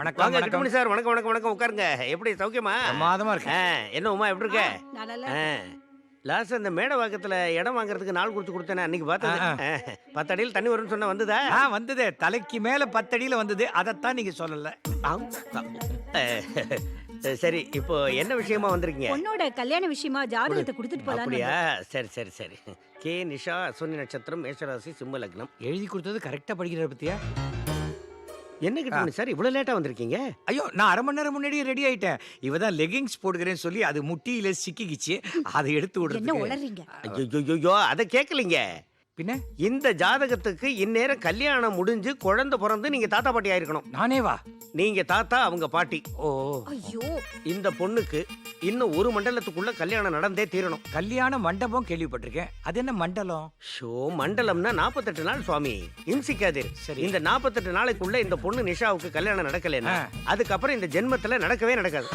வணக்கம் வாங்க வணக்கம் குட்டுமணி சார், வணக்கம் வணக்கம் வணக்கம். உட்காருங்க. எப்படி சௌக்கியமா? பிரமாதமா இருக்கு. என்ன உமா எப்படி இருக்க? நான் நல்லா லாஸ்ட் அந்த மேடை வாக்கத்துல இடம் வாங்குறதுக்கு நாள் குறிச்சு கொடுத்தேன் அன்னைக்கு பார்த்தது. 10 அடியில் தண்ணி வரும்னு சொன்ன வந்ததா? வந்தது தலைக்கு மேல 10 அடியில வந்தது. அதைத்தான் நீங்க சொல்லல. ஆம். சரி, இப்போ என்ன விஷயமா வந்திருக்கீங்க? பொண்ணோட கல்யாண விஷயமா ஜாதகத்தை கொடுத்துட்டு போலாம். அப்படியா? சரி சரி சரி. கே நிஷா, அஸ்வினி நட்சத்திரம், மேஷராசி, சிம்ம லக்னம். எழுதி கொடுத்தது கரெக்டா படிக்கிற பத்தியா? என்ன கிட்ட சார் இவ்வளவு லேட்டா வந்திருக்கீங்க? ஐயோ, நான் அரை மணி நேரம் முன்னாடியே ரெடி ஆயிட்டேன். இவதான் லெகிங்ஸ் போடுகிறேன்னு சொல்லி அது முட்டியில சிக்கிக்கிச்சு. அதை எடுத்து என்ன விடுறதுக்கு. உளறீங்க? ஐயோ அதை கேட்கலீங்க. பின்ன இந்த ஜாதகத்துக்கு இந்நேரம் கல்யாணம் முடிஞ்சு குழந்தை பிறந்து நீங்க தாத்தா பாட்டி ஆயிருக்கணும். நானே வா. நீங்க தாத்தா, அவங்க பாட்டி. ஓ, ஐயோ, இந்த பொண்ணுக்கு இன்னும் ஒரு மண்டலத்துக்குள்ள கல்யாணம் நடந்தே தீரணும். கல்யாண மண்டபம் கேள்விப்பட்டிருக்கேன். அது என்ன மண்டலம்? ஷோ, மண்டலம்னா 48 நாள் சுவாமி. இம்சிக்காதீர். சரி. இந்த 48 நாளைக்குள்ள இந்த பொண்ணு நிஷாவுக்கு கல்யாணம் நடக்கலன்னா அதுக்கப்புறம் இந்த ஜென்மத்துல நடக்கவே நடக்காது.